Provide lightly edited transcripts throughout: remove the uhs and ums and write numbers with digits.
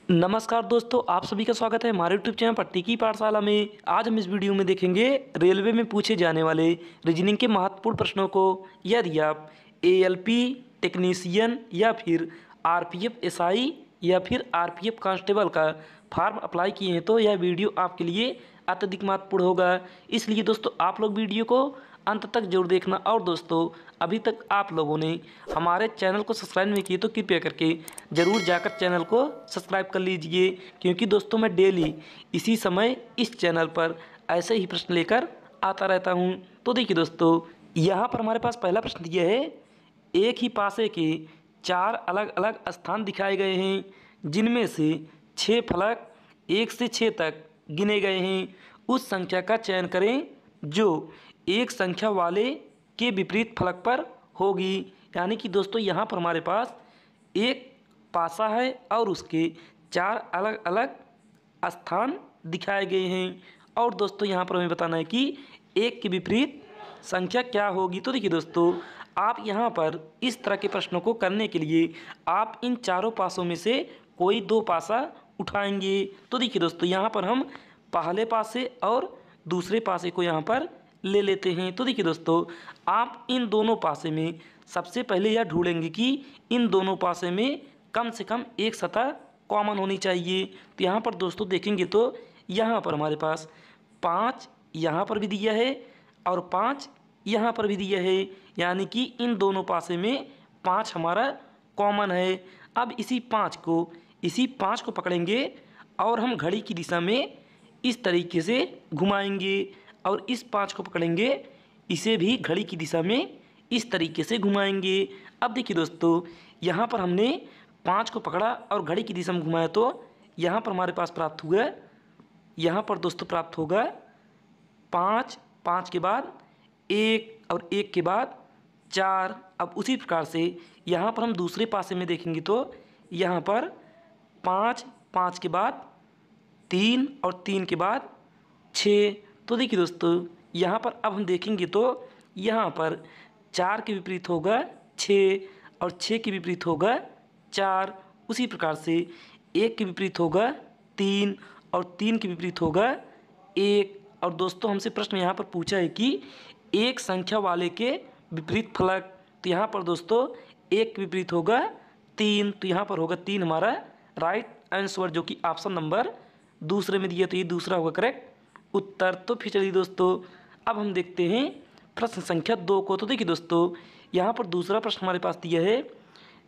नमस्कार दोस्तों, आप सभी का स्वागत है हमारे यूट्यूब चैनल पट्टी की पाठशाला में। आज हम इस वीडियो में देखेंगे रेलवे में पूछे जाने वाले रीजनिंग के महत्वपूर्ण प्रश्नों को। यदि आप एएलपी टेक्नीशियन या फिर आरपीएफ एसआई या फिर आरपीएफ कांस्टेबल का फॉर्म अप्लाई किए हैं तो यह वीडियो आपके लिए अत्यधिक महत्वपूर्ण होगा। इसलिए दोस्तों आप लोग वीडियो को अंत तक जरूर देखना। और दोस्तों अभी तक आप लोगों ने हमारे चैनल को सब्सक्राइब नहीं किए तो कृपया करके ज़रूर जाकर चैनल को सब्सक्राइब कर लीजिए, क्योंकि दोस्तों मैं डेली इसी समय इस चैनल पर ऐसे ही प्रश्न लेकर आता रहता हूं। तो देखिए दोस्तों, यहाँ पर हमारे पास पहला प्रश्न दिया है, एक ही पासे के 4 अलग अलग स्थान दिखाए गए हैं जिनमें से 6 फलक 1 से 6 तक गिने गए हैं। उस संख्या का चयन करें जो एक संख्या वाले के विपरीत फलक पर होगी। यानी कि दोस्तों यहाँ पर हमारे पास एक पासा है और उसके 4 अलग अलग स्थान दिखाए गए हैं। और दोस्तों यहाँ पर हमें बताना है कि एक के विपरीत संख्या क्या होगी। तो देखिए दोस्तों, आप यहाँ पर इस तरह के प्रश्नों को करने के लिए आप इन चारों पासों में से कोई 2 पासा उठाएंगे। तो देखिए दोस्तों, यहाँ पर हम पहले पासे और दूसरे पासे को यहाँ पर ले लेते हैं। तो देखिए दोस्तों, आप इन दोनों पासे में सबसे पहले यह ढूंढेंगे कि इन दोनों पासे में कम से कम एक सतह कॉमन होनी चाहिए। तो यहाँ पर दोस्तों देखेंगे तो यहाँ पर हमारे पास 5 यहाँ पर भी दिया है और 5 यहाँ पर भी दिया है, यानी कि इन दोनों पासे में 5 हमारा कॉमन है। अब इसी 5 को पकड़ेंगे और हम घड़ी की दिशा में इस तरीके से घुमाएंगे और इस 5 को पकड़ेंगे, इसे भी घड़ी की दिशा में इस तरीके से घुमाएंगे। अब देखिए दोस्तों, यहाँ पर हमने 5 को पकड़ा और घड़ी की दिशा में घुमाया तो यहाँ पर हमारे पास प्राप्त हुआ, यहाँ पर दोस्तों प्राप्त होगा 5, 5 के बाद 1 और 1 के बाद 4। अब उसी प्रकार से यहाँ पर हम दूसरे पासे में देखेंगे तो यहाँ पर 5, 5 के बाद 3 और 3 के बाद 6। तो देखिए दोस्तों, यहाँ पर अब हम देखेंगे तो यहाँ पर 4 के विपरीत होगा 6 और 6 के विपरीत होगा 4। उसी प्रकार से 1 के विपरीत होगा 3 और 3 के विपरीत होगा 1। और दोस्तों हमसे प्रश्न यहाँ पर पूछा है कि एक संख्या वाले के विपरीत फलक। तो यहाँ पर दोस्तों 1 के विपरीत होगा 3, तो यहाँ पर होगा 3 हमारा राइट आंसर, जो कि ऑप्शन नंबर दूसरे में दिया, तो ये दूसरा होगा करेक्ट उत्तर। तो फिर चलिए दोस्तों, अब हम देखते हैं प्रश्न संख्या 2 को। तो देखिए दोस्तों, यहाँ पर दूसरा प्रश्न हमारे पास दिया है,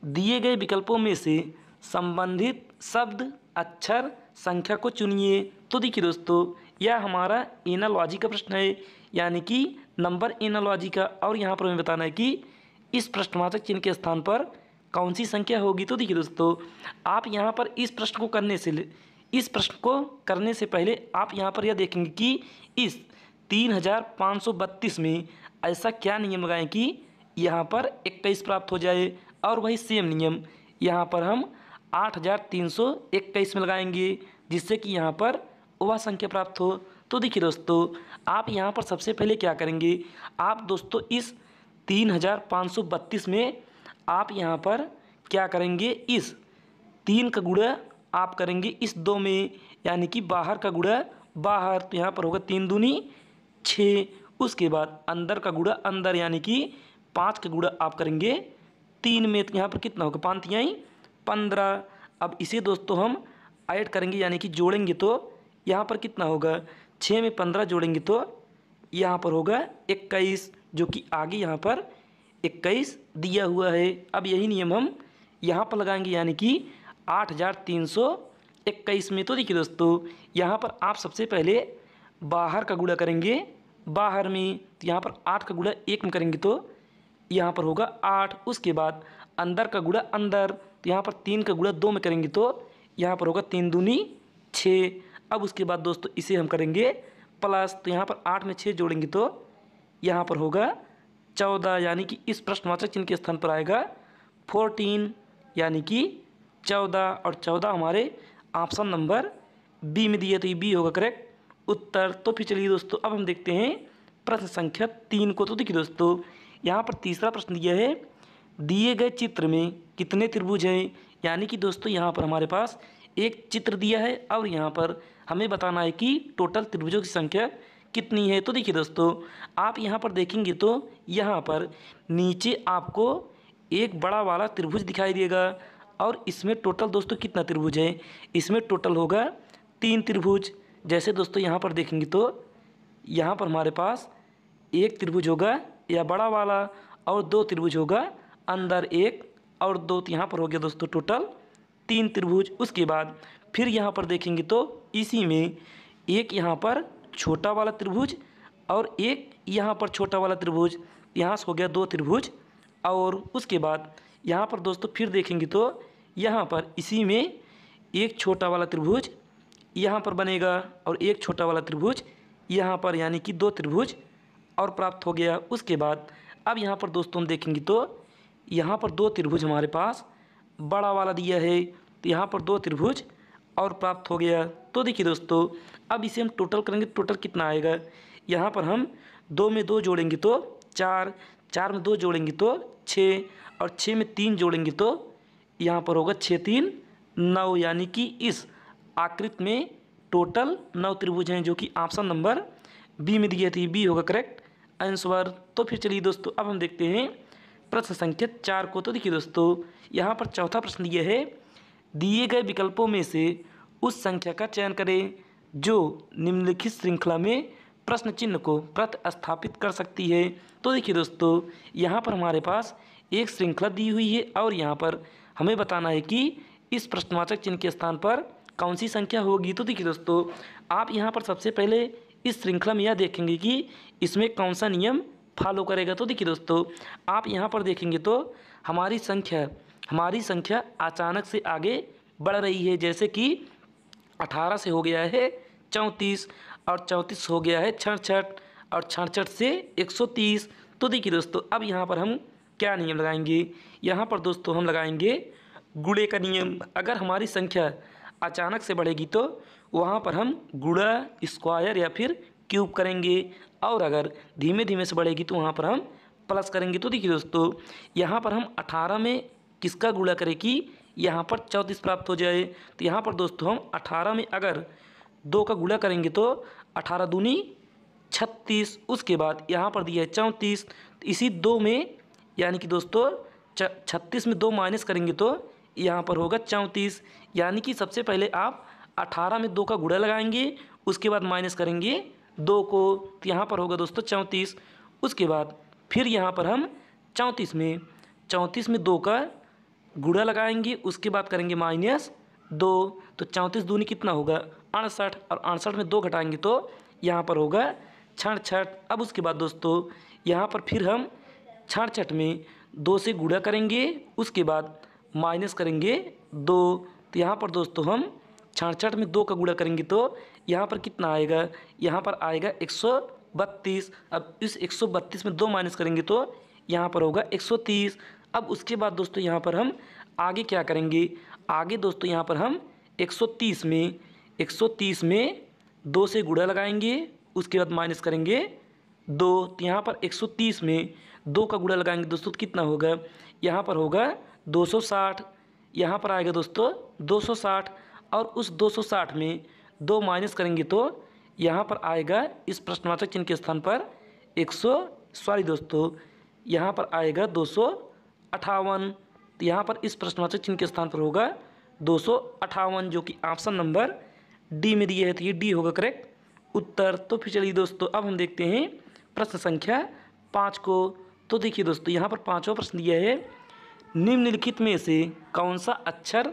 दिए गए विकल्पों में से संबंधित शब्द अक्षर संख्या को चुनिए। तो देखिए दोस्तों, यह हमारा एनालॉजी का प्रश्न है, यानी कि नंबर एनालॉजी का। और यहाँ पर हमें बताना है कि इस प्रश्नवाचक चिन्ह के स्थान पर कौन सी संख्या होगी। तो देखिए दोस्तों, आप यहाँ पर इस प्रश्न को करने से पहले आप यहाँ पर यह देखेंगे कि इस 3532 में ऐसा क्या नियम लगाएं कि यहाँ पर 21 प्राप्त हो जाए, और वही सेम नियम यहाँ पर हम 8321 में लगाएंगे, जिससे कि यहाँ पर वह संख्या प्राप्त हो। तो देखिए दोस्तों, आप यहाँ पर सबसे पहले क्या करेंगे, आप दोस्तों इस 3532 में आप यहाँ पर क्या करेंगे, इस 3 का गुणा आप करेंगे इस 2 में, यानी कि बाहर का गुणा बाहर। तो यहाँ पर होगा 3 दूनी 6। उसके बाद अंदर का गुणा अंदर, यानी कि 5 का गुणा आप करेंगे 3 में। तो यहाँ पर कितना होगा, 5 तिहाई 15। अब इसे दोस्तों हम ऐड करेंगे, यानी कि जोड़ेंगे, तो यहाँ पर कितना होगा, 6 में 15 जोड़ेंगे तो यहाँ पर होगा 21, जो कि आगे यहाँ पर 21 दिया हुआ है। अब यही नियम हम यहाँ पर लगाएंगे, यानी कि 8321 में। तो देखिए दोस्तों, यहाँ पर आप सबसे पहले बाहर का गुणा करेंगे बाहर में, तो यहाँ पर 8 का गुणा 1 में करेंगे तो यहाँ पर होगा 8। उसके बाद अंदर का गुणा अंदर, तो यहाँ पर 3 का गुणा 2 में करेंगे तो यहाँ पर होगा 3 दूनी 6। अब उसके बाद दोस्तों इसे हम करेंगे प्लस, तो यहाँ पर 8 में 6 जोड़ेंगे तो यहाँ पर होगा 14, यानी कि इस प्रश्नवाचक चिन्ह के स्थान पर आएगा 14, यानी कि 14। और 14 हमारे ऑप्शन नंबर बी में दिए, तो ये बी होगा करेक्ट उत्तर। तो फिर चलिए दोस्तों, अब हम देखते हैं प्रश्न संख्या 3 को। तो देखिए दोस्तों, यहाँ पर तीसरा प्रश्न दिया है, दिए गए चित्र में कितने त्रिभुज हैं। यानी कि दोस्तों यहाँ पर हमारे पास एक चित्र दिया है और यहाँ पर हमें बताना है कि टोटल त्रिभुजों की संख्या कितनी है। तो देखिए दोस्तों, आप यहाँ पर देखेंगे तो यहाँ पर नीचे आपको एक बड़ा वाला त्रिभुज दिखाई देगा और इसमें टोटल दोस्तों कितना त्रिभुज है, इसमें टोटल होगा 3 त्रिभुज। जैसे दोस्तों यहाँ पर देखेंगे तो यहाँ पर हमारे पास एक त्रिभुज होगा या बड़ा वाला और 2 त्रिभुज होगा अंदर एक और 2, तो यहाँ पर हो गया दोस्तों टोटल 3 त्रिभुज। उसके बाद फिर यहाँ पर देखेंगे तो इसी में एक यहाँ पर छोटा वाला त्रिभुज और एक यहाँ पर छोटा वाला त्रिभुज, यहाँ से हो गया 2 त्रिभुज। और उसके बाद यहाँ पर दोस्तों फिर देखेंगे तो यहाँ पर इसी में एक छोटा वाला त्रिभुज यहाँ पर बनेगा और एक छोटा वाला त्रिभुज यहाँ पर, यानी कि 2 त्रिभुज और प्राप्त हो गया। उसके बाद अब यहाँ पर दोस्तों हम देखेंगे तो यहाँ पर 2 त्रिभुज हमारे पास बड़ा वाला दिया है, तो यहाँ पर 2 त्रिभुज और प्राप्त हो गया। तो देखिए दोस्तों, अब इसे हम टोटल करेंगे, टोटल कितना आएगा। यहाँ पर हम 2 में 2 जोड़ेंगे तो 4, 4 में 2 जोड़ेंगे तो 6 और 6 में 3 जोड़ेंगे तो यहाँ पर होगा 6 3 9, यानी कि इस आकृति में टोटल 9 त्रिभुज हैं, जो कि ऑप्शन नंबर बी में दिए थे। बी होगा करेक्ट आंसर। तो फिर चलिए दोस्तों, अब हम देखते हैं प्रश्न संख्या 4 को। तो देखिए दोस्तों, यहाँ पर चौथा प्रश्न दिया है, दिए गए विकल्पों में से उस संख्या का चयन करें जो निम्नलिखित श्रृंखला में प्रश्न चिन्ह को प्रतिस्थापित कर सकती है। तो देखिए दोस्तों, यहाँ पर हमारे पास एक श्रृंखला दी हुई है और यहाँ पर हमें बताना है कि इस प्रश्नवाचक चिन्ह के स्थान पर कौन सी संख्या होगी। तो देखिए दोस्तों, आप यहाँ पर सबसे पहले इस श्रृंखला में यह देखेंगे कि इसमें कौन सा नियम फॉलो करेगा। तो देखिए दोस्तों, आप यहाँ पर देखेंगे तो हमारी संख्या अचानक से आगे बढ़ रही है, जैसे कि 18 से हो गया है 34 और 34 हो गया है 66 और 66 से 130। तो देखिए दोस्तों, अब यहाँ पर हम क्या नियम लगाएंगे, यहाँ पर दोस्तों हम लगाएंगे गुणे का नियम। अगर हमारी संख्या अचानक से बढ़ेगी तो वहाँ पर हम गुणा, स्क्वायर या फिर क्यूब करेंगे, और अगर धीमे धीमे से बढ़ेगी तो वहाँ पर हम प्लस करेंगे। तो देखिए दोस्तों, यहाँ पर हम 18 में किसका गुणा करें कि यहाँ पर 34 प्राप्त हो जाए। तो यहाँ पर दोस्तों हम 18 में अगर 2 का गुणा करेंगे तो 18 दूनी 36। उसके बाद यहाँ पर दिया है 34, इसी 2 में यानी कि दोस्तों 36 में 2 माइनस करेंगे तो यहाँ पर होगा 34। यानी कि सबसे पहले आप 18 में 2 का गुणा लगाएंगे, उसके बाद माइनस करेंगे 2 को, तो यहाँ पर होगा दोस्तों 34। उसके बाद फिर यहाँ पर हम 34 में 2 का गुणा लगाएंगे, उसके बाद करेंगे माइनस 2, तो 34 दूनी कितना होगा 68, और 68 में 2 घटाएंगे तो यहाँ पर होगा 66। अब उसके बाद दोस्तों यहाँ पर फिर हम 66 में 2 से गुणा करेंगे, उसके बाद माइनस करेंगे 2, तो यहाँ पर दोस्तों हम 66 में 2 का गुणा करेंगे तो यहाँ पर कितना आएगा, यहाँ पर आएगा 132। अब इस 132 में 2 माइनस करेंगे तो यहाँ पर होगा 130। अब उसके बाद दोस्तों यहाँ पर हम आगे क्या करेंगे, आगे दोस्तों यहाँ पर हम 130 में 2 से गुणा लगाएंगे, उसके बाद माइनस करेंगे 2, तो यहाँ पर 130 में 2 का गुणा लगाएंगे दोस्तों तो कितना होगा, यहाँ पर होगा 260। यहाँ पर आएगा दोस्तों 260, और उस 260 में 2 माइनस करेंगे तो यहाँ पर आएगा इस प्रश्नवाचक चिन्ह के स्थान पर यहाँ पर आएगा 258। तो यहाँ पर इस प्रश्नवाचक चिन्ह के स्थान पर होगा 258, जो कि ऑप्शन नंबर डी में दिए है, तो ये डी होगा करेक्ट उत्तर। तो फिर चलिए दोस्तों, अब हम देखते हैं प्रश्न संख्या 5 को। तो देखिए दोस्तों, यहाँ पर 5वां प्रश्न दिया है, निम्नलिखित में से कौन सा अक्षर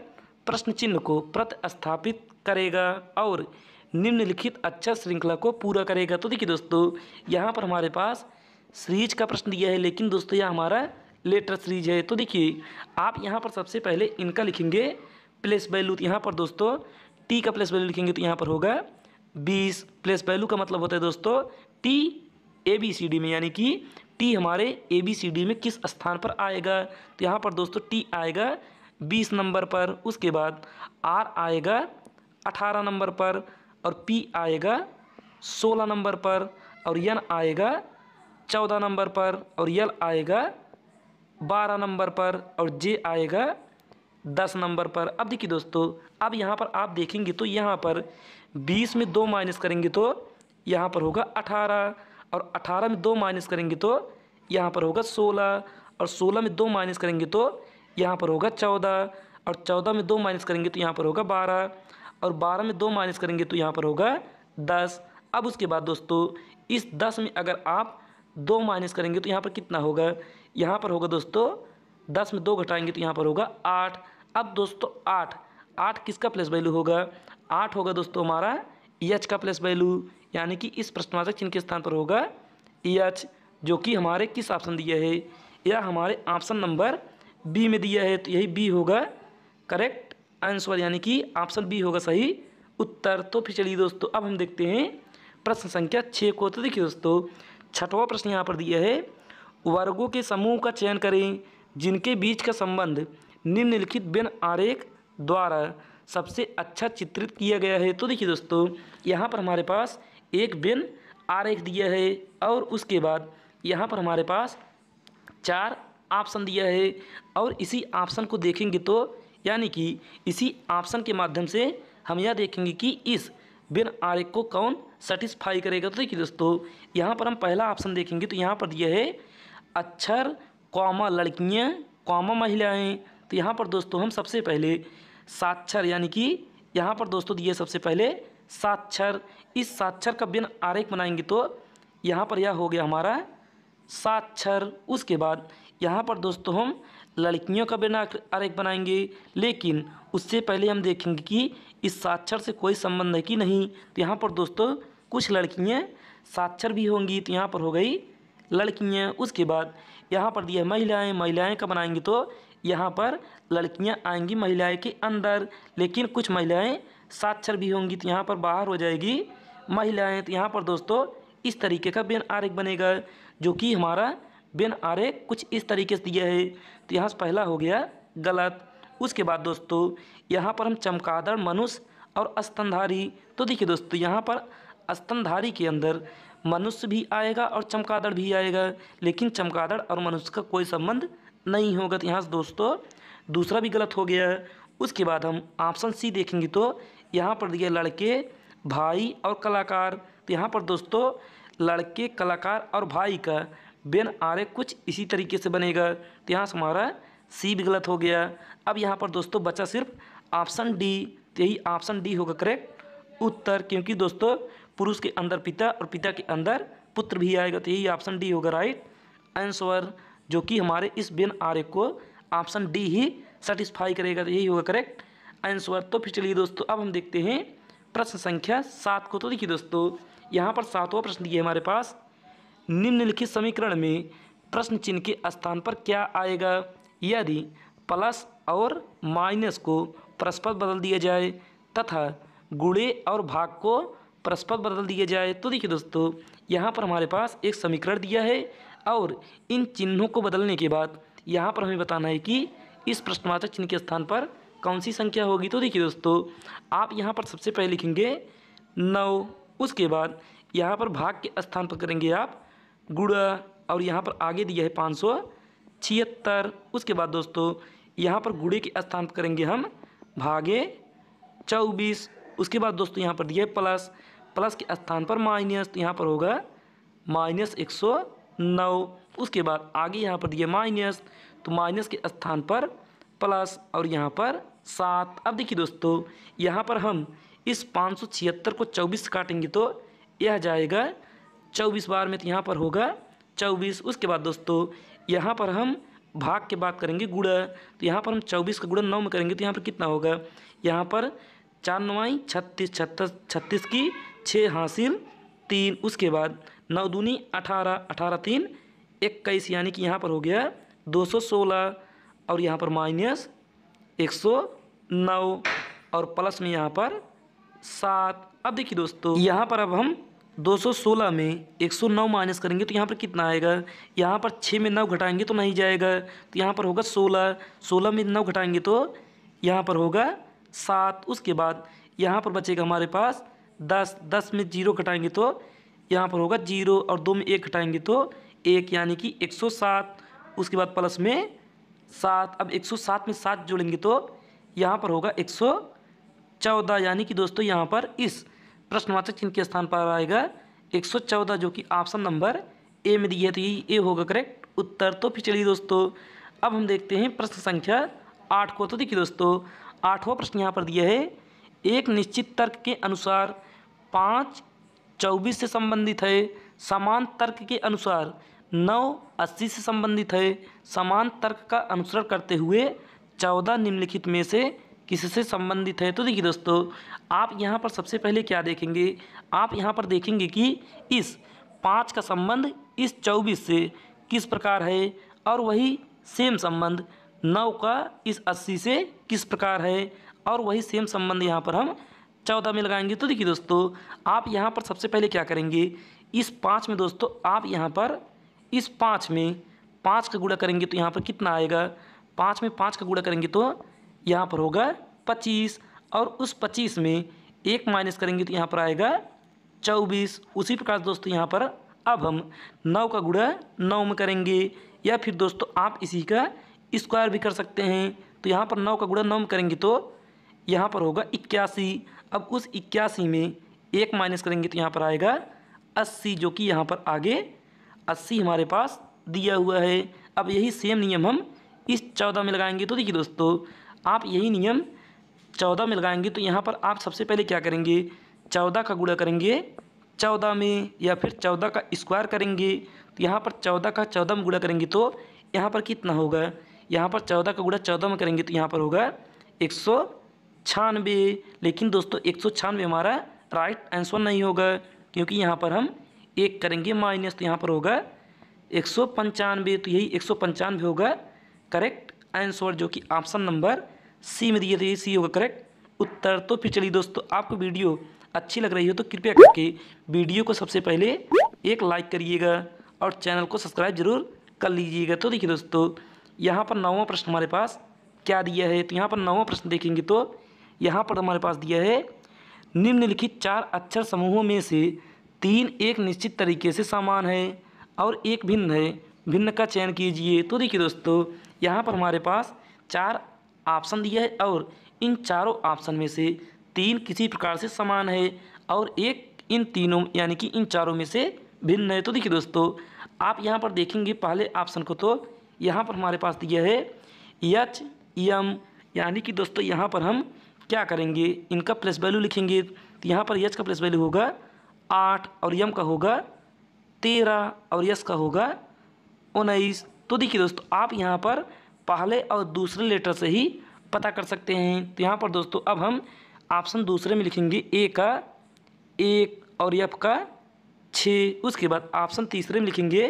प्रश्न चिन्ह को प्रतिस्थापित करेगा और निम्नलिखित अक्षर श्रृंखला को पूरा करेगा। तो देखिए दोस्तों, यहाँ पर हमारे पास सीरीज का प्रश्न दिया है, लेकिन दोस्तों यह हमारा लेटर सीरीज है। तो देखिए, आप यहाँ पर सबसे पहले इनका लिखेंगे प्लेस वैल्यू। यहाँ पर दोस्तों टी का प्लेस वैल्यू लिखेंगे तो यहाँ पर होगा 20। प्लेस वैल्यू का मतलब होता है दोस्तों टी ABCD में, यानी कि टी हमारे ABCD में किस स्थान पर आएगा। तो यहाँ पर दोस्तों टी आएगा 20 नंबर पर, उसके बाद R आएगा 18 नंबर पर, और P आएगा 16 नंबर पर, और N आएगा 14 नंबर पर, और L आएगा 12 नंबर पर, और J आएगा 10 नंबर पर। अब देखिए दोस्तों, अब यहाँ पर आप देखेंगे तो यहाँ पर 20 में 2 माइनस करेंगे तो यहाँ पर होगा 18, और 18 में 2 माइनस करेंगे तो यहाँ पर होगा 16, और 16 में 2 माइनस करेंगे तो यहाँ पर होगा 14, और 14 में 2 माइनस करेंगे तो यहाँ पर होगा 12, और 12 में 2 माइनस करेंगे तो यहाँ पर होगा 10। अब उसके बाद दोस्तों इस 10 में अगर आप 2 माइनस करेंगे तो यहाँ पर कितना होगा, यहाँ पर होगा दोस्तों 10 में 2 घटाएंगे तो यहाँ पर होगा 8। अब दोस्तों 8 किसका प्लेस वैल्यू होगा, 8 होगा दोस्तों हमारा एच का प्लेस वैल्यू, यानी कि इस प्रश्नवाचक चिन्ह के स्थान पर होगा एच, जो कि हमारे किस ऑप्शन दिया है, या हमारे ऑप्शन नंबर बी में दिया है। तो यही बी होगा करेक्ट आंसर, यानी कि ऑप्शन बी होगा सही उत्तर। तो फिर चलिए दोस्तों अब हम देखते हैं प्रश्न संख्या 6 को। तो देखिए दोस्तों, छठवां प्रश्न यहाँ पर दिया है, वर्गों के समूह का चयन करें जिनके बीच का संबंध निम्नलिखित व्यंग्य आरेख द्वारा सबसे अच्छा चित्रित किया गया है। तो देखिए दोस्तों, यहाँ पर हमारे पास एक व्यंग्य आरेख दिया है, और उसके बाद यहाँ पर हमारे पास 4 ऑप्शन दिया है, और इसी ऑप्शन को देखेंगे तो यानी कि इसी ऑप्शन के माध्यम से हम यह देखेंगे कि इस व्यंग्य आरेख को कौन सेटिस्फाई करेगा। तो देखिए दोस्तों, यहाँ पर हम पहला ऑप्शन देखेंगे तो यहाँ पर दिया है अक्षर कॉमा लड़कियाँ कॉमा महिलाएं। तो यहाँ पर दोस्तों हम सबसे पहले साक्षर, यानी कि यहाँ पर दोस्तों दिए सबसे पहले साक्षर, इस साक्षर का व्यंग्य आरेख बनाएंगे तो यहाँ पर यह हो गया हमारा साक्षर। उसके बाद यहाँ पर दोस्तों हम लड़कियों का व्यंग्य आरेख बनाएंगे, लेकिन उससे पहले हम देखेंगे कि इस साक्षर से कोई संबंध है कि नहीं। तो यहाँ पर दोस्तों कुछ लड़कियाँ साक्षर भी होंगी, तो यहाँ पर हो गई लड़कियाँ। उसके बाद यहाँ पर दिया महिलाएं, महिलाएं का बनाएंगे तो यहाँ पर लड़कियाँ आएंगी महिलाएं के अंदर, लेकिन कुछ महिलाएं साक्षर भी होंगी, तो यहाँ पर बाहर हो जाएगी महिलाएं। तो यहाँ पर दोस्तों इस तरीके का व्यंग्य आरेख बनेगा, जो कि हमारा व्यंग्य आरेख कुछ इस तरीके से दिया है। तो यहाँ से पहला हो गया गलत। उसके बाद दोस्तों यहाँ पर हम चमगादड़, मनुष्य और स्तनधारी। तो देखिए दोस्तों, यहाँ पर स्तनधारी के अंदर मनुष्य भी आएगा और चमगादड़ भी आएगा, लेकिन चमगादड़ और मनुष्य का कोई संबंध नहीं होगा। तो यहाँ से दोस्तों दूसरा भी गलत हो गया। उसके बाद हम ऑप्शन सी देखेंगे तो यहाँ पर दिया लड़के, भाई और कलाकार। तो यहाँ पर दोस्तों लड़के, कलाकार और भाई का व्यंग्य आरेख कुछ इसी तरीके से बनेगा। तो यहाँ से हमारा सी भी गलत हो गया। अब यहाँ पर दोस्तों बचा सिर्फ ऑप्शन डी, तो यही ऑप्शन डी होगा करेक्ट उत्तर, क्योंकि दोस्तों पुरुष के अंदर पिता और पिता के अंदर पुत्र भी आएगा। तो यही ऑप्शन डी होगा राइट आंसर, जो कि हमारे इस व्यंग्य आरेख को ऑप्शन डी ही सेटिस्फाई करेगा। तो यही होगा करेक्ट आंसर। तो फिर चलिए दोस्तों अब हम देखते हैं प्रश्न संख्या 7 को। तो देखिए दोस्तों, यहाँ पर 7वां प्रश्न दिया है हमारे पास, निम्नलिखित समीकरण में प्रश्न चिन्ह के स्थान पर क्या आएगा यदि प्लस और माइनस को परस्पर बदल दिया जाए तथा गुणे और भाग को परस्पर बदल दिया जाए। तो देखिए दोस्तों, यहाँ पर हमारे पास एक समीकरण दिया है, और इन चिन्हों को बदलने के बाद यहाँ पर हमें बताना है कि इस प्रश्नवाचक चिन्ह के स्थान पर कौन सी संख्या होगी। तो देखिए दोस्तों, आप यहाँ पर सबसे पहले लिखेंगे 9, उसके बाद यहाँ पर भाग के स्थान पर करेंगे आप गुणा, और यहाँ पर आगे दिया है 576। उसके बाद दोस्तों यहाँ पर गुणे के स्थान पर करेंगे हम भागे 24। उसके बाद दोस्तों यहाँ पर दिया है प्लस, प्लस के स्थान पर माइनस, तो यहाँ पर होगा -109। उसके बाद आगे यहाँ पर दिया माइनस, तो माइनस के स्थान पर प्लस, और यहाँ पर 7। अब देखिए दोस्तों, यहाँ पर हम इस 576 को 24 से काटेंगे तो यह जाएगा 24 बार में, तो यहाँ पर होगा 24। उसके बाद दोस्तों यहाँ पर हम भाग के बात करेंगे गुणा, तो यहाँ पर हम 24 का गुणा 9 में करेंगे तो यहाँ पर कितना होगा, यहाँ पर 4 9 36, 36 की 6 हासिल 3। उसके बाद 9 दूनी 18, 18 3 21, यानी कि यहाँ पर हो गया 216, और यहाँ पर -109, और प्लस में यहाँ पर 7। अब देखिए दोस्तों, यहाँ पर अब हम 216 में 109 माइनस करेंगे तो यहाँ पर कितना आएगा, यहाँ पर 6 में 9 घटाएंगे तो नहीं जाएगा, तो यहाँ पर होगा 16, 16 में 9 घटाएंगे तो यहाँ पर होगा 7। उसके बाद यहाँ पर बचेगा हमारे पास 10, 10 में 0 घटाएंगे तो यहाँ पर होगा 0, और 2 में 1 घटाएंगे तो 1, यानी कि 107। उसके बाद प्लस में 7। अब 107 में 7 जोड़ेंगे तो यहाँ पर होगा 114, यानी कि दोस्तों यहाँ पर इस प्रश्नवाचक चिन्ह के स्थान पर आएगा 114, जो कि ऑप्शन नंबर ए में दिया है, तो यही ए होगा करेक्ट उत्तर। तो फिर चलिए दोस्तों अब हम देखते हैं प्रश्न संख्या 8 को। तो देखिए दोस्तों 8वां प्रश्न यहाँ पर दिया है, एक निश्चित तर्क के अनुसार 5 24 से संबंधित है, समान तर्क के अनुसार 9 80 से संबंधित है, समान तर्क का अनुसरण करते हुए 14 निम्नलिखित में से किससे संबंधित है। तो देखिए दोस्तों आप यहाँ पर सबसे पहले क्या देखेंगे, आप यहाँ पर देखेंगे कि इस 5 का संबंध इस 24 से किस प्रकार है, और वही सेम संबंध 9 का इस 80 से किस प्रकार है, और वही सेम संबंध यहाँ पर हम 14 में लगाएंगे। तो देखिए दोस्तों आप यहाँ पर सबसे पहले क्या करेंगे, इस 5 में दोस्तों आप यहाँ पर इस 5 में 5 का गुणा करेंगे तो यहाँ पर कितना आएगा, 5 में 5 का गुणा करेंगे तो यहाँ पर होगा 25, और उस 25 में 1 माइनस करेंगे तो यहाँ पर आएगा 24। उसी प्रकार दोस्तों यहाँ पर अब हम 9 का गुणा 9 में करेंगे, या फिर दोस्तों आप इसी का स्क्वायर भी कर सकते हैं। तो यहाँ पर 9 का गुणा 9 में करेंगे तो यहाँ पर होगा 81। अब उस 81 में 1 माइनस करेंगे तो यहाँ पर आएगा 80, जो कि यहाँ पर आगे 80 हमारे पास दिया हुआ है। अब यही सेम नियम हम इस 14 में लगाएंगे। तो देखिए दोस्तों आप यही नियम 14 में लगाएंगे तो यहाँ पर आप सबसे पहले क्या करेंगे, 14 का गुणा करेंगे 14 में, या फिर 14 का स्क्वायर करेंगे। तो यहाँ पर 14 का 14 में गुणा करेंगे तो यहाँ पर कितना होगा, यहाँ पर 14 का गुणा 14 में करेंगे तो यहाँ पर होगा 196। लेकिन दोस्तों 196 हमारा राइट आंसर नहीं होगा, क्योंकि यहाँ पर हम 1 करेंगे माइनस, तो यहाँ पर होगा 195। तो यही 195 होगा करेक्ट आंसर, जो कि ऑप्शन नंबर सी में दिए थे, सी होगा करेक्ट उत्तर। तो फिर चलिए दोस्तों आपको वीडियो अच्छी लग रही हो तो कृपया करके वीडियो को सबसे पहले एक लाइक करिएगा और चैनल को सब्सक्राइब जरूर कर लीजिएगा। तो देखिए दोस्तों यहाँ पर 9वां प्रश्न हमारे पास क्या दिया है, तो यहाँ पर 9वां प्रश्न देखेंगे तो यहाँ पर हमारे पास दिया है, निम्नलिखित 4 अक्षर समूहों में से 3 एक निश्चित तरीके से समान है और एक भिन्न है, भिन्न का चयन कीजिए। तो देखिए दोस्तों यहाँ पर हमारे पास 4 ऑप्शन दिया है, और इन चारों ऑप्शन में से 3 किसी प्रकार से समान है और एक इन तीनों यानी कि इन चारों में से भिन्न है। तो देखिए दोस्तों आप यहाँ पर देखेंगे पहले ऑप्शन को, तो यहाँ पर हमारे पास दिया है एच एम, यानी कि दोस्तों यहाँ पर हम क्या करेंगे, इनका प्लस वैल्यू लिखेंगे। तो यहाँ पर एच का प्लस वैल्यू होगा 8 और एम का होगा 13 और यस का होगा 19। तो देखिए दोस्तों आप यहाँ पर पहले और दूसरे लेटर से ही पता कर सकते हैं। तो यहाँ पर दोस्तों अब हम ऑप्शन दूसरे में लिखेंगे ए का 1 और एफ का 6। उसके बाद ऑप्शन तीसरे में लिखेंगे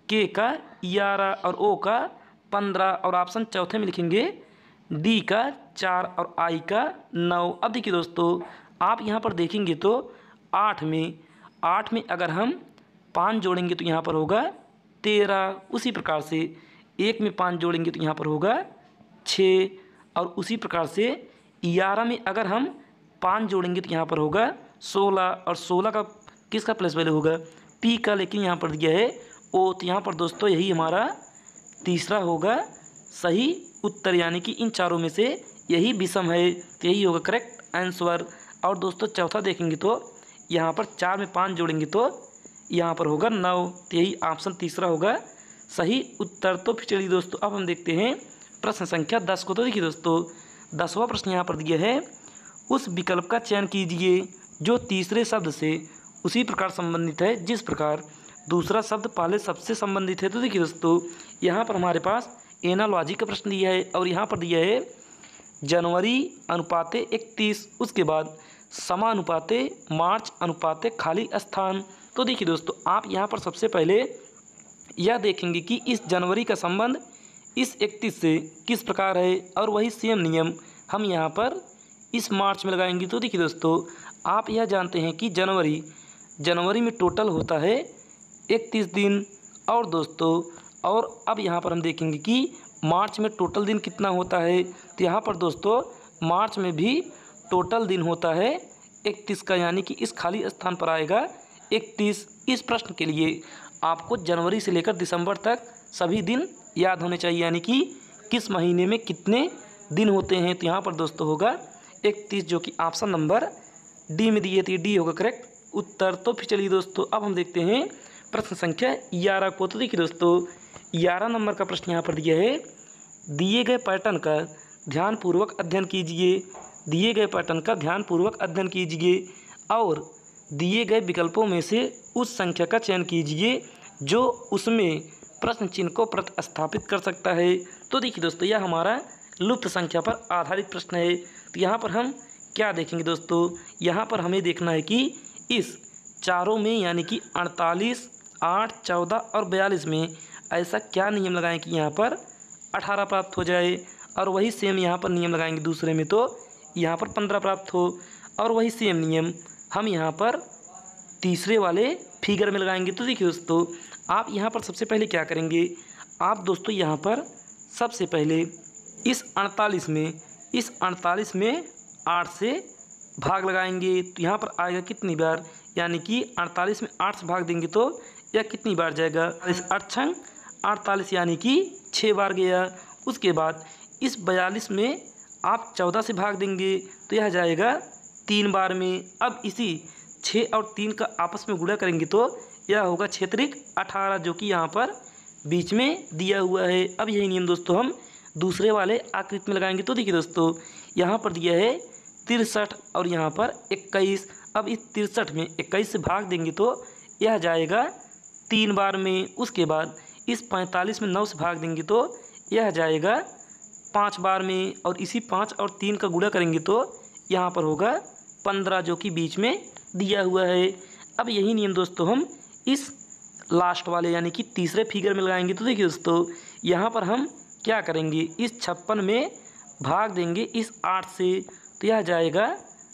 के का 11 और ओ का 15, और ऑप्शन चौथे में लिखेंगे डी का 4 और आई का 9। अब देखिए दोस्तों आप यहाँ पर देखेंगे तो 8 में अगर हम 5 जोड़ेंगे तो यहाँ पर होगा 13। उसी प्रकार से 1 में 5 जोड़ेंगे तो यहाँ पर होगा 6, और उसी प्रकार से 11 में अगर हम 5 जोड़ेंगे तो यहाँ पर होगा 16, और 16 का किसका प्लस वैल्यू होगा, पी का, लेकिन यहाँ पर दिया है ओ। तो यहाँ पर दोस्तों यही हमारा तीसरा होगा सही उत्तर, यानी कि इन चारों में से यही विषम है, तो यही होगा करेक्ट आंसर। और दोस्तों चौथा देखेंगे तो यहाँ पर 4 में 5 जोड़ेंगे तो यहाँ पर होगा 9, तो यही ऑप्शन तीसरा होगा सही उत्तर। तो फिर चलिए दोस्तों अब हम देखते हैं प्रश्न संख्या 10 को। तो देखिए दोस्तों 10वां प्रश्न यहाँ पर दिया है, उस विकल्प का चयन कीजिए जो तीसरे शब्द से उसी प्रकार संबंधित है जिस प्रकार दूसरा शब्द पहले सबसे संबंधित है। तो देखिए दोस्तों यहाँ पर हमारे पास एनालॉजी का प्रश्न दिया है, और यहाँ पर दिया है जनवरी अनुपाते 31, उसके बाद समानुपाते मार्च अनुपाते खाली स्थान। तो देखिए दोस्तों आप यहाँ पर सबसे पहले यह देखेंगे कि इस जनवरी का संबंध इस 31 से किस प्रकार है, और वही सेम नियम हम यहाँ पर इस मार्च में लगाएंगे। तो देखिए दोस्तों आप यह जानते हैं कि जनवरी में टोटल होता है 31 दिन, और दोस्तों और अब यहाँ पर हम देखेंगे कि मार्च में टोटल दिन कितना होता है। तो यहाँ पर दोस्तों मार्च में भी टोटल दिन होता है 31 का, यानी कि इस खाली स्थान पर आएगा 31। इस प्रश्न के लिए आपको जनवरी से लेकर दिसंबर तक सभी दिन याद होने चाहिए, यानी कि किस महीने में कितने दिन होते हैं? तो यहाँ पर दोस्तों होगा 31, जो कि ऑप्शन नंबर डी में दिए थे, डी होगा करेक्ट उत्तर। तो फिर चलिए दोस्तों अब हम देखते हैं प्रश्न संख्या 11 को। तो देखिए दोस्तों 11 नंबर का प्रश्न यहाँ पर दिया है, दिए गए पैटर्न का ध्यानपूर्वक अध्ययन कीजिए, दिए गए पैटर्न का ध्यानपूर्वक अध्ययन कीजिए और दिए गए विकल्पों में से उस संख्या का चयन कीजिए जो उसमें प्रश्न चिन्ह को प्रतिस्थापित कर सकता है। तो देखिए दोस्तों यह हमारा लुप्त संख्या पर आधारित प्रश्न है। तो यहाँ पर हम क्या देखेंगे दोस्तों, यहाँ पर हमें देखना है कि इस चारों में यानी कि 48, 8, 14 और 42 में ऐसा क्या नियम लगाएं कि यहाँ पर 18 प्राप्त हो जाए, और वही सेम यहाँ पर नियम लगाएंगे दूसरे में तो यहाँ पर 15 प्राप्त हो, और वही सेम नियम हम यहाँ पर तीसरे वाले फिगर में लगाएंगे। तो देखिए दोस्तों आप यहाँ पर सबसे पहले क्या करेंगे, आप दोस्तों यहाँ पर सबसे पहले इस 48 में 8 से भाग लगाएंगे। तो यहाँ पर आएगा कितनी बार, यानी कि 48 में 8 से भाग देंगे तो यह कितनी बार जाएगा, इस 8 48 यानी कि 6 बार गया। उसके बाद इस 42 में आप 14 से भाग देंगे तो यह जाएगा 3 बार में। अब इसी 6 और 3 का आपस में गुणा करेंगे तो यह होगा 6 त्रिक 18, जो कि यहाँ पर बीच में दिया हुआ है। अब यही नियम दोस्तों हम दूसरे वाले आकृति में लगाएंगे। तो देखिए दोस्तों यहाँ पर दिया है 63 और यहाँ पर 21। अब इस 63 में 21 से भाग देंगे तो यह जाएगा 3 बार में। उसके बाद इस 45 में 9 से भाग देंगे तो यह जाएगा 5 बार में, और इसी 5 और 3 का गुणा करेंगे तो यहाँ पर होगा 15, जो कि बीच में दिया हुआ है। अब यही नियम दोस्तों हम इस लास्ट वाले यानी कि तीसरे फिगर में लगाएंगे। तो देखिए दोस्तों यहाँ पर हम क्या करेंगे, इस 56 में भाग देंगे इस 8 से तो यह जाएगा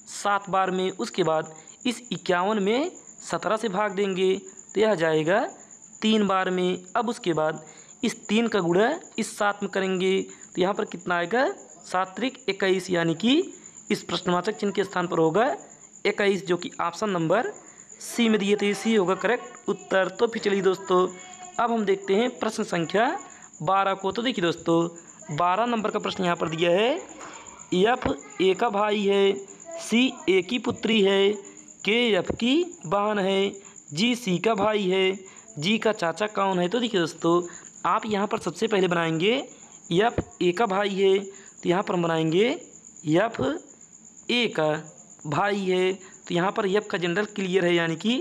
7 बार में। उसके बाद इस 51 में 17 से भाग देंगे तो यह जाएगा 3 बार में। अब उसके बाद इस 3 का गुणा इस 7 में करेंगे तो यहाँ पर कितना आएगा, 7 त्रिक 21, यानी कि इस प्रश्नवाचक चिन्ह के स्थान पर होगा 21, जो कि ऑप्शन नंबर सी में दिए थे, सी होगा करेक्ट उत्तर। तो फिर चलिए दोस्तों अब हम देखते हैं प्रश्न संख्या 12 को। तो देखिए दोस्तों 12 नंबर का प्रश्न यहाँ पर दिया है, एफ ए का भाई है, सी ए की पुत्री है, के एफ की बहन है, जी सी का भाई है, जी का चाचा कौन है? तो देखिए दोस्तों आप यहाँ पर सबसे पहले बनाएंगे एफ ए का भाई है, तो यहाँ पर हम बनाएंगे एफ ए का भाई है। तो यहाँ पर एफ का जेंडर क्लियर है, यानी कि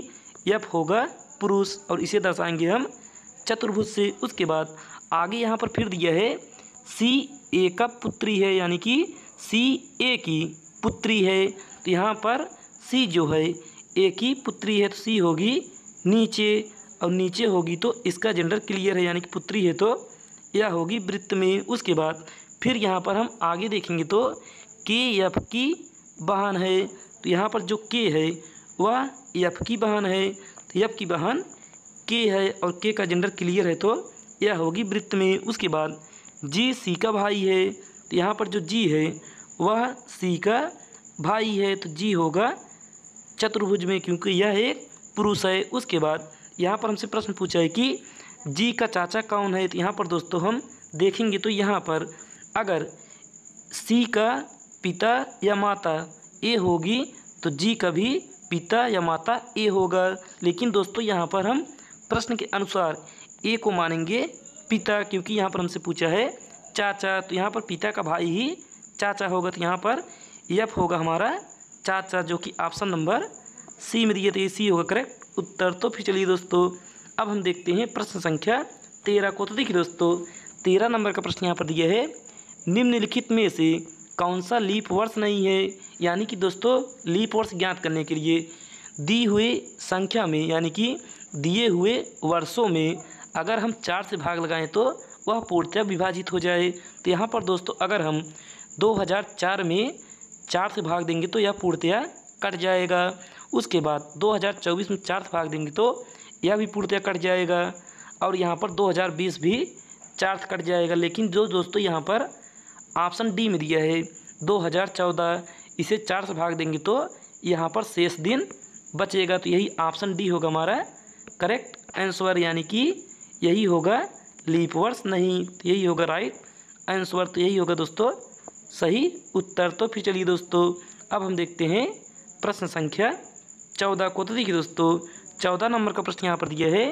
एफ होगा पुरुष, और इसे दर्शाएंगे हम चतुर्भुज से। उसके बाद आगे यहाँ पर फिर दिया है सी ए का पुत्री है, यानी कि सी ए की पुत्री है। तो यहाँ पर सी जो है ए की पुत्री है तो सी होगी नीचे, और नीचे होगी तो इसका जेंडर क्लियर है, यानी कि पुत्री है तो यह होगी वृत्त में। उसके बाद फिर यहाँ पर हम आगे देखेंगे तो के एफ की बहन है, तो यहाँ पर जो के है वह एफ की बहन है, तो एफ की बहन के है और के का जेंडर क्लियर है तो यह होगी वृत्त में। उसके बाद जी सी का भाई है, तो यहाँ पर जो जी है वह सी का भाई है तो जी होगा चतुर्भुज में, क्योंकि यह एक पुरुष है। उसके बाद यहाँ पर हमसे प्रश्न पूछा है कि जी का चाचा कौन है, तो यहाँ पर दोस्तों हम देखेंगे तो यहाँ पर अगर सी का पिता या माता ए होगी तो जी का भी पिता या माता ए होगा। लेकिन दोस्तों यहाँ पर हम प्रश्न के अनुसार ए को मानेंगे पिता, क्योंकि यहाँ पर हमसे पूछा है चाचा, तो यहाँ पर पिता का भाई ही चाचा होगा। तो यहाँ पर एफ होगा हमारा चाचा, जो कि ऑप्शन नंबर सी में दिए थे, सी होगा करेक्ट उत्तर। तो फिर चलिए दोस्तों अब हम देखते हैं प्रश्न संख्या 13 को। तो देखिए दोस्तों 13 नंबर का प्रश्न यहाँ पर दिया है, निम्नलिखित में से कौन सा लीप वर्ष नहीं है? यानी कि दोस्तों लीप वर्ष ज्ञात करने के लिए दी हुई संख्या में यानी कि दिए हुए वर्षों में अगर हम 4 से भाग लगाएं तो वह पूर्णतः विभाजित हो जाए। तो यहाँ पर दोस्तों अगर हम 2004 में 4 से भाग देंगे तो यह पूर्णतः कट जाएगा। उसके बाद 2024 में 4 से भाग देंगे तो यह भी पूर्णतः कट जाएगा, और यहाँ पर 2020 भी 4 से कट जाएगा। लेकिन जो दोस्तों यहाँ पर ऑप्शन डी में दिया है 2014, इसे 4 से भाग देंगे तो यहाँ पर शेष दिन बचेगा। तो यही ऑप्शन डी होगा हमारा करेक्ट आंसर, यानी कि यही होगा लीप वर्ष नहीं, तो यही होगा राइट आंसर तो यही होगा दोस्तों सही उत्तर। तो फिर चलिए दोस्तों अब हम देखते हैं प्रश्न संख्या 14 को। तो देखिए दोस्तों 14 नंबर का प्रश्न यहाँ पर दिया है,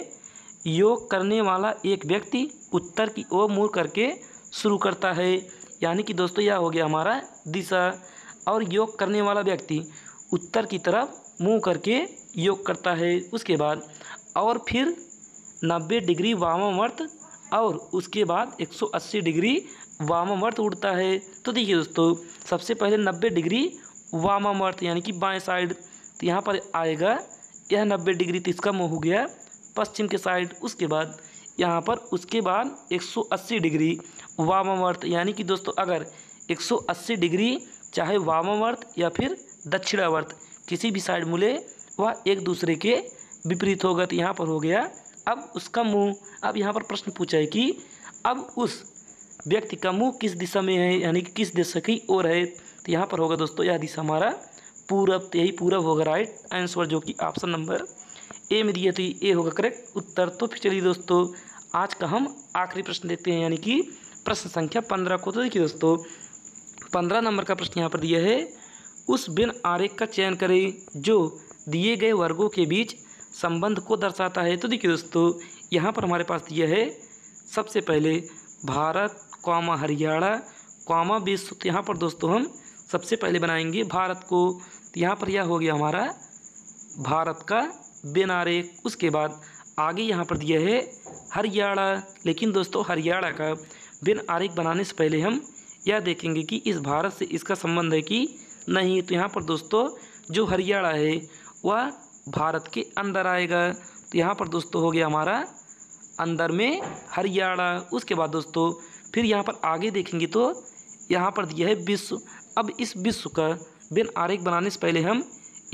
योग करने वाला एक व्यक्ति उत्तर की ओर मुड़ करके शुरू करता है। यानी कि दोस्तों यह हो गया हमारा दिशा, और योग करने वाला व्यक्ति उत्तर की तरफ मुँह करके योग करता है। उसके बाद और फिर 90 डिग्री वामावर्त और उसके बाद 180 डिग्री वामावर्त उड़ता है। तो देखिए दोस्तों सबसे पहले 90 डिग्री वामावर्त यानी कि बाएं साइड, तो यहाँ पर आएगा यह 90 डिग्री, तो इसका मुँह हो गया पश्चिम के साइड। उसके बाद यहाँ पर उसके बाद 180 डिग्री वामावर्त, यानी कि दोस्तों अगर 180 डिग्री चाहे वामावर्त या फिर दक्षिणावर्त किसी भी साइड मुड़े वह एक दूसरे के विपरीत होगा। तो यहाँ पर हो गया अब उसका मुंह। अब यहाँ पर प्रश्न पूछा है कि अब उस व्यक्ति का मुंह किस दिशा में है, यानी कि किस दिशा की ओर है। तो यहाँ पर होगा दोस्तों यह दिशा हमारा पूरब, तो यही पूरब होगा राइट आंसर, जो कि ऑप्शन नंबर ए में दिया, तो ए होगा करेक्ट उत्तर। तो फिर चलिए दोस्तों आज का हम आखिरी प्रश्न देखते हैं, यानी कि प्रश्न संख्या 15 को। तो देखिए दोस्तों 15 नंबर का प्रश्न यहाँ पर दिया है, उस बिन आरेख का चयन करें जो दिए गए वर्गों के बीच संबंध को दर्शाता है। तो देखिए दोस्तों यहाँ पर हमारे पास दिया है सबसे पहले भारत कॉमा हरियाणा कॉमा विश्व। तो यहाँ पर दोस्तों हम सबसे पहले बनाएंगे भारत को, तो यहाँ पर यह हो गया हमारा भारत का बिन आरेख। उसके बाद आगे यहाँ पर दिया है हरियाणा, लेकिन दोस्तों हरियाणा का बिन आरेख बनाने से पहले हम यह देखेंगे कि इस भारत से इसका संबंध है कि नहीं। तो यहाँ पर दोस्तों जो हरियाणा है वह भारत के अंदर आएगा, तो यहाँ पर दोस्तों हो गया हमारा अंदर में हरियाणा। उसके बाद दोस्तों फिर यहाँ पर आगे देखेंगे तो यहाँ पर दिया है विश्व। अब इस विश्व का बिन आरेख बनाने से पहले हम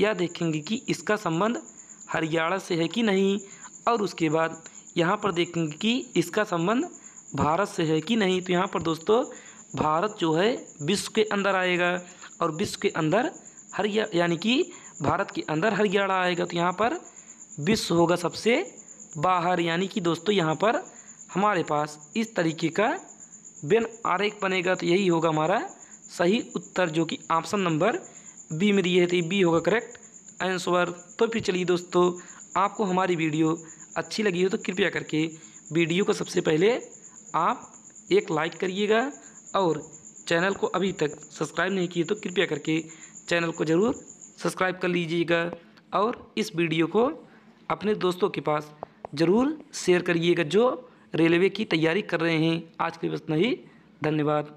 यह देखेंगे कि इसका संबंध हरियाणा से है कि नहीं, और उसके बाद यहाँ पर देखेंगे कि इसका संबंध भारत से है कि नहीं। तो यहाँ पर दोस्तों भारत जो है विश्व के अंदर आएगा, और विश्व के अंदर यानी कि भारत के अंदर हरियाणा आएगा। तो यहाँ पर विश्व होगा सबसे बाहर, यानी कि दोस्तों यहाँ पर हमारे पास इस तरीके का बिन आरेख बनेगा। तो यही होगा हमारा सही उत्तर, जो कि ऑप्शन नंबर बी में दिए है, तो बी होगा करेक्ट आंसर। तो फिर चलिए दोस्तों आपको हमारी वीडियो अच्छी लगी हो तो कृपया करके वीडियो को सबसे पहले आप एक लाइक करिएगा, और चैनल को अभी तक सब्सक्राइब नहीं किए तो कृपया करके चैनल को ज़रूर सब्सक्राइब कर लीजिएगा, और इस वीडियो को अपने दोस्तों के पास ज़रूर शेयर करिएगा जो रेलवे की तैयारी कर रहे हैं। आज के लिए बस नहीं, धन्यवाद।